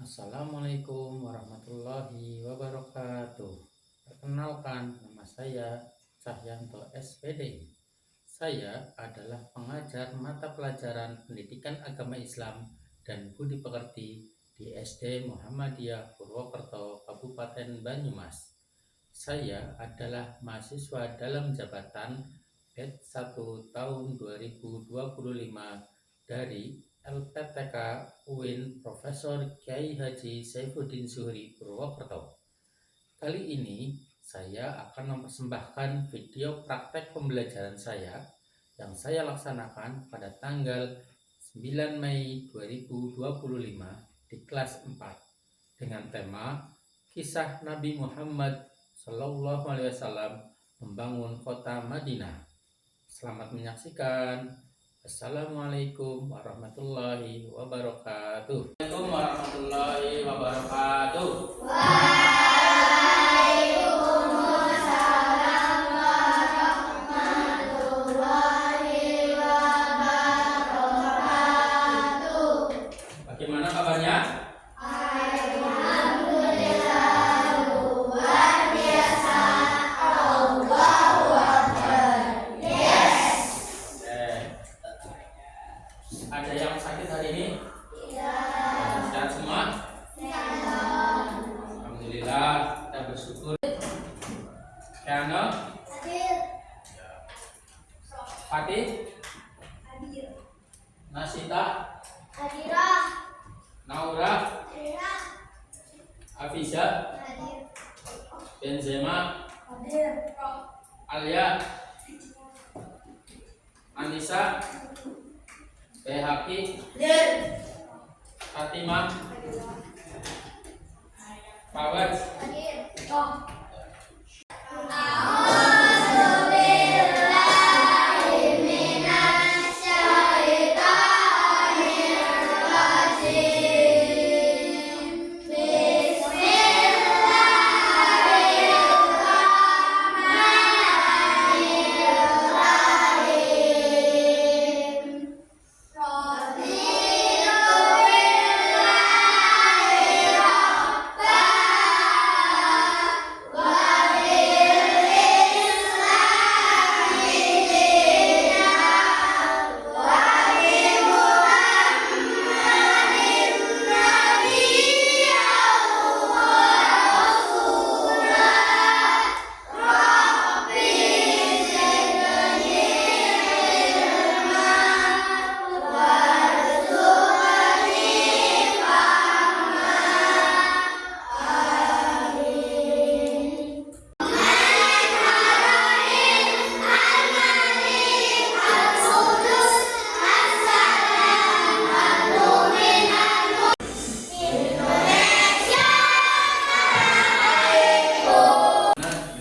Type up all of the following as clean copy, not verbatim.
Assalamualaikum warahmatullahi wabarakatuh. Perkenalkan, nama saya Cahyanto SPD. Saya adalah pengajar mata pelajaran Pendidikan Agama Islam dan Budi Pekerti di SD Muhammadiyah Purwokerto, Kabupaten Banyumas. Saya adalah mahasiswa dalam jabatan batch 1 tahun 2025 dari LPTK UIN Profesor Kyai Haji Saifuddin Zuhri Purwokerto. Kali ini saya akan mempersembahkan video praktek pembelajaran saya yang saya laksanakan pada tanggal 9 Mei 2025 di kelas 4 dengan tema Kisah Nabi Muhammad SAW membangun kota Madinah. Selamat menyaksikan. Assalamualaikum warahmatullahi wabarakatuh. Assalamualaikum warahmatullahi wabarakatuh. Waalaikumsalam warahmatullahi wabarakatuh. Bagaimana kabarnya? Alhamdulillah, luar biasa. Allahu Akbar. Yes. Ada yang sakit hari ini? Tidak. Sehat semua? Sehat. Alhamdulillah, kita bersyukur. Kiana, Hadir. Fatih, Hadir. Nasita, Hadirah. Naura, Hadirah. Afiza, Hadir. Benzema, Hadir. Alia, Anissa, Behaki, Hadir. Fatimah, Fawaz. Hadir.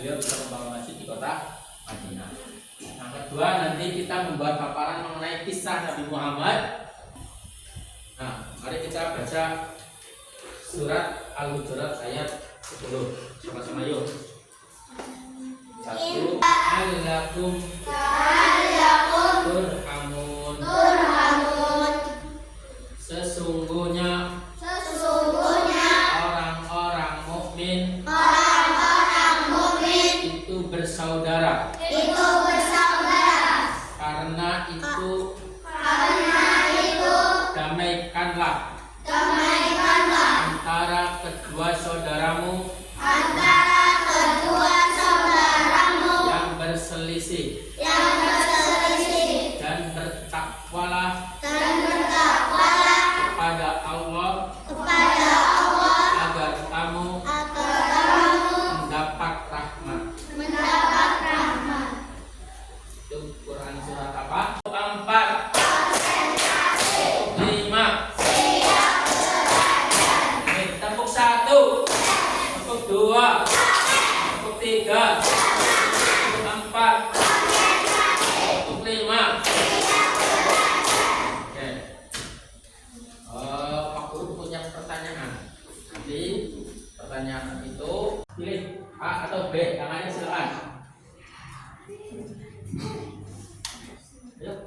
Beliau bisa membangun masjid di kota Madinah. Yang kedua, nanti kita membuat paparan mengenai kisah Nabi Muhammad. Nah, mari kita baca surat Al-Hujurat ayat 10. Sama-sama yuk. 1. Allakum turhamun. Sesungguhnya orang-orang mukmin itu bersaudara. Karena itu damaikanlah antara kedua saudaramu yang berselisih dan bertakwalah kepada Allah agar kamu mendapat rahmat. Itu Quran surat apa? 4, 5. Tepuk 1, tepuk 2, tepuk 3, tepuk 4, tepuk 5. Oke. Pak Guru punya pertanyaan. Nanti pertanyaan itu pilih A atau B, tangannya silakan. Ayo.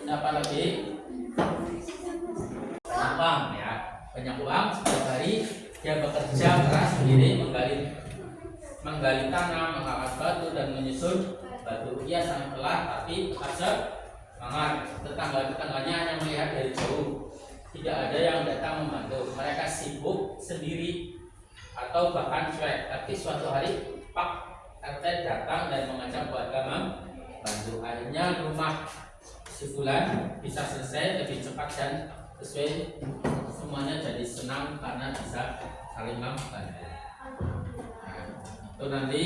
Apa lagi? Banyak uang ya, banyak uang. Setiap hari dia bekerja keras sendiri menggali tanah, mengangkat batu dan menyusun batu. Ia sangat lelah tapi tetap semangat. Tetangganya hanya melihat dari jauh. Tidak ada yang datang membantu. Mereka sibuk sendiri atau bahkan cuek. Tapi suatu hari Pak RT datang dan mengajak warga membantu. Akhirnya rumah si Fulan bisa selesai lebih cepat dan sesuai. Semuanya jadi senang karena bisa saling membantu. Nah, itu nanti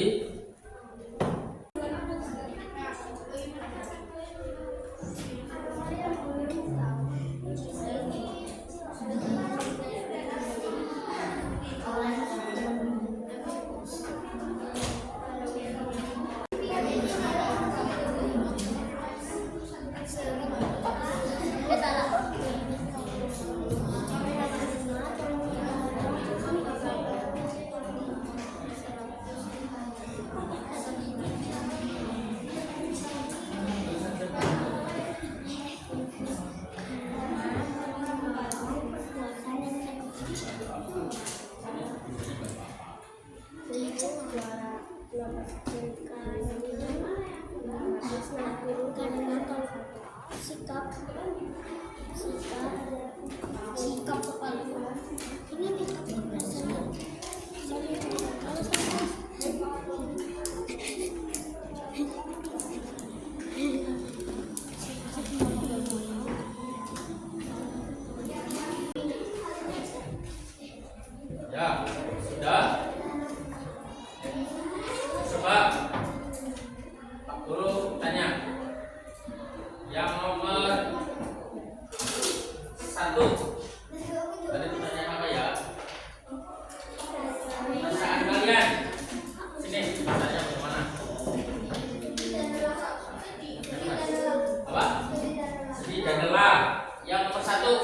sikap kepala ini ya sudah. Coba Pak Guru tanya yang nomor 1. Tadi pertanyaan apa ya? Perasaan kalian. Sini, tanya bagaimana? Apa? Sedih dan lelah. Yang nomor 1.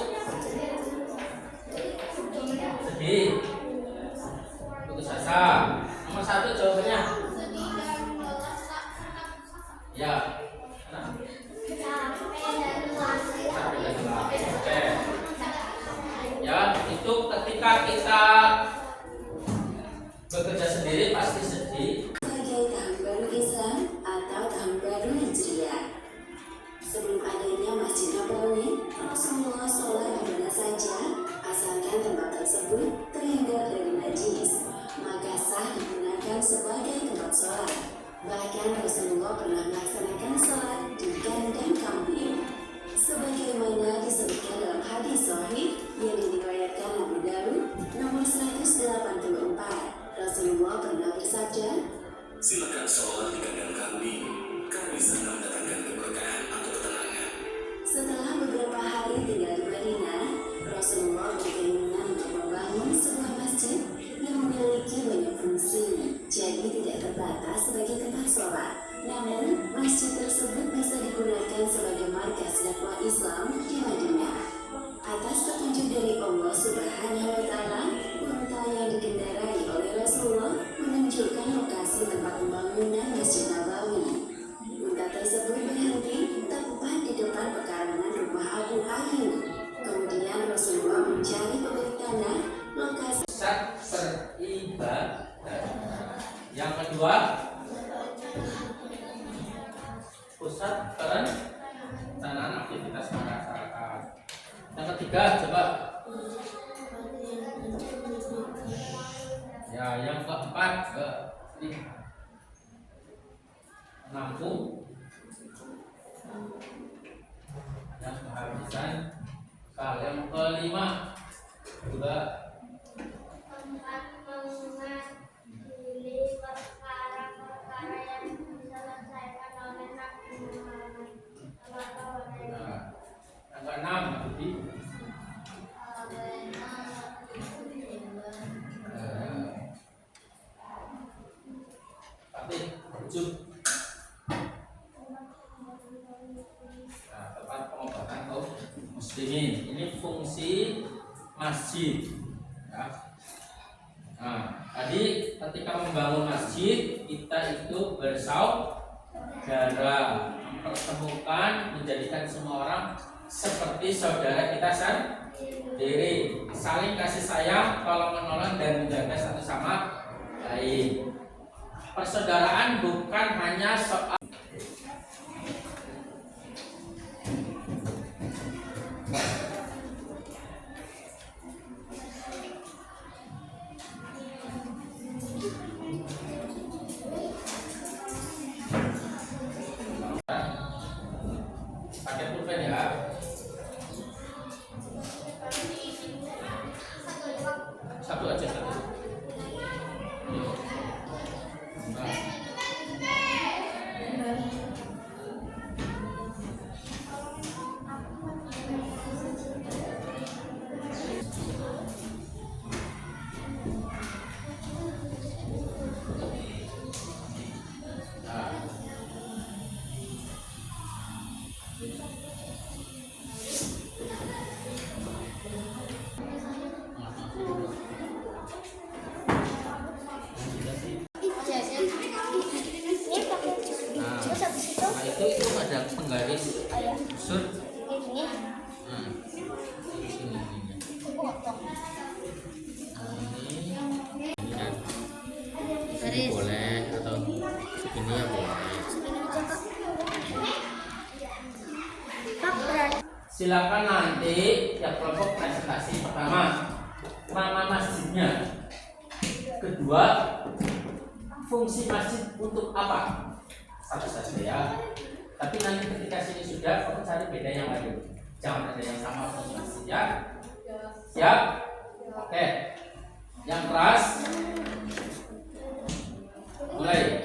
Sedih. Putus asa. Nomor 1 jawabannya. Ya. Nah. Oke. Ya, itu ketika kita bekerja sendiri pasti sedih. Sebagai tahun baru Islam atau tahun baru Hijriah. Sebelum adanya Masjid Nabawi, Rasulullah sholat di mana saja, asalkan tempat tersebut terhindar dari najis, maka sah digunakan sebagai tempat sholat. Bahkan Rasulullah pernah melaksanakan sholat di kandang kambing, sebagaimana disebutkan dalam hadis sahih yang diriwayatkan Abu Dawud nomor 184. Rasulullah pernah bersabda, silakan sholat di kandang kambing, karena bisa mendatangkan keberkahan atau ketenangan. setelah beberapa hari tinggal di Madinah, Rasulullah berkeinginan untuk membangun sebuah masjid yang memiliki banyak fungsi, jadi tidak terbatas sebagai tempat sholat. Namun, masjid tersebut bisa digunakan sebagai markas dakwah Islam di Madinah. Atas petunjuk dari Allah Subhanahu wa Ta'ala, unta yang dikendarai oleh Rasulullah menunjukkan lokasi tempat pembangunan Masjid Nabawi. Unta tersebut berhenti tepat di depan pekarangan rumah Abu Ayyub. Kemudian Rasulullah mencari pemilik tanah lokasi Pusat beribadah. Yang kedua, pusat perencanaan aktivitas masyarakat. Yang ketiga, coba. Ya, yang keempat, menampung yang kehabisan. Yang kelima juga tempat mengadili perkara-perkara yang diselesaikan oleh Nabi Muhammad. yang keenam, jadi tapi tujuh. Nah, tempat pengobatan kaum muslimin. Ini fungsi masjid. Ya. Nah, tadi ketika membangun masjid kita itu bersaudara. mempertemukan, menjadikan semua orang seperti saudara kita sendiri, saling kasih sayang, tolong menolong dan menjaga satu sama lain. Persaudaraan bukan hanya soal pakai pulpen ya. Satu aja satu. Itu ada penggaris sur. Nah, ini boleh atau segini ya boleh. Silakan nanti ya kelompok presentasi pertama nama masjidnya, kedua fungsi masjid untuk apa, satu saja ya. Tapi nanti ketika sini sudah kamu cari beda yang lain, jangan ada yang sama fungsi masjid ya. Siap? Oke. Yang keras mulai.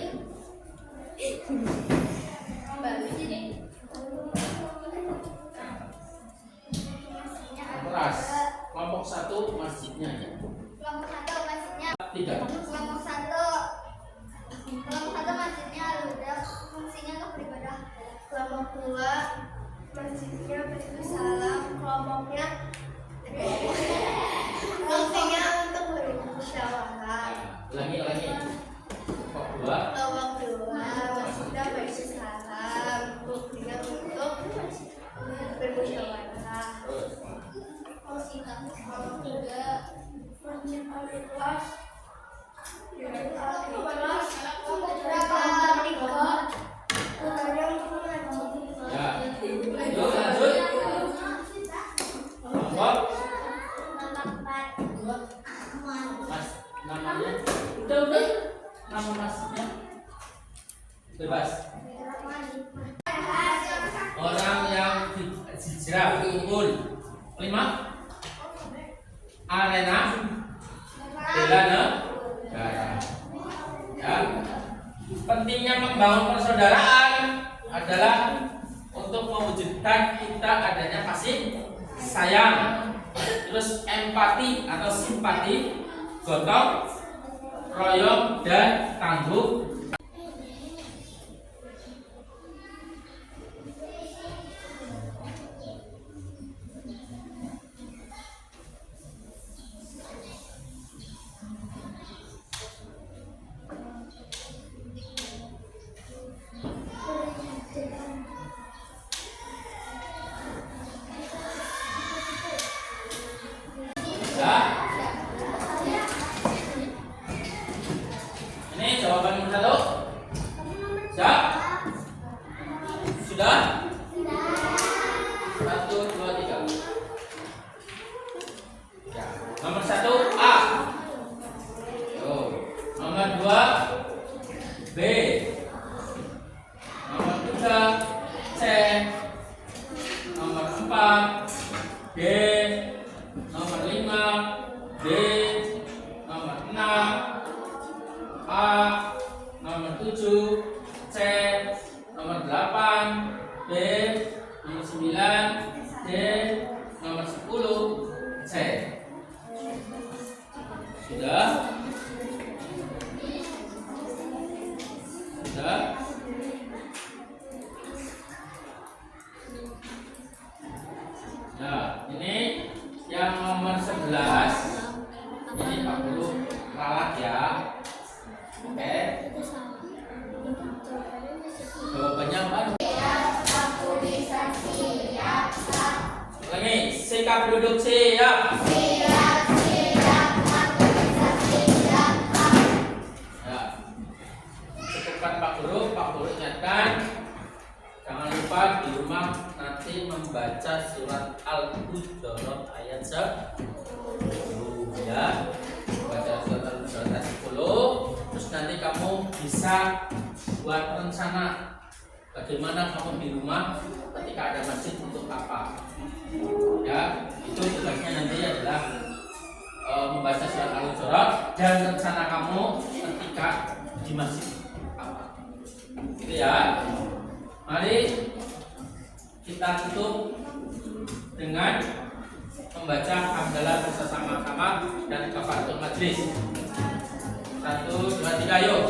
Keras. Kelompok 1 masjidnya ya. Kelompok 1 masjidnya. 3. Kelompok 1 masjidnya al-huda, fungsinya untuk beribadah. Kelompok 2 masjidnya bersalam, kelompoknya fungsinya untuk bermusyawarah. Ulangi. Kelompok 2. Kelompok 2 masjidnya bersalam, fungsinya untuk bermusyawarah. Kelompok 3 masjid al-ikhlas. Ya. Yuk lanjut. Kelompok Mas, namanya udah nama masjidnya bebas. Orang yang hijrah berkumpul. 5. Arena bela negara. Ya. Pentingnya membangun persaudaraan adalah untuk mewujudkan kita adanya kasih sayang, terus empati atau simpati, gotong royong dan tangguh. Ini jawaban nomor 1. Siap? Sudah? 1, 2, 3. Ya. Nomor 1 A. Tuh. Nomor 2 B. Nomor 3 C. Nomor 4 D. Nomor 5 D. Nomor 6 A. Nomor 7 C. Nomor 8 B. Nomor 9 D. Nomor 10 C. Sudah? Sudah? Nah, ini yang nomor 11. Ini 40 ralat ya. Oke. Jawabannya apa? sikap duduk siap. Siap, aku bisa siap. Ya. Cukupkan Pak Guru ingatkan. Jangan lupa di rumah nanti membaca surat Al-Hujurat ayat 10 ya. Baca surat Al-Hujurat ayat 10. Terus nanti kamu bisa buat rencana bagaimana kamu di rumah ketika ada masjid untuk apa. Ya, itu tugasnya nanti adalah membaca surat Al-Hujurat dan rencana kamu ketika di masjid apa. Gitu ya. Mari kita tutup dengan membaca hamdalah bersama-sama dan kafaratul majlis. 1, 2, 3, yuk.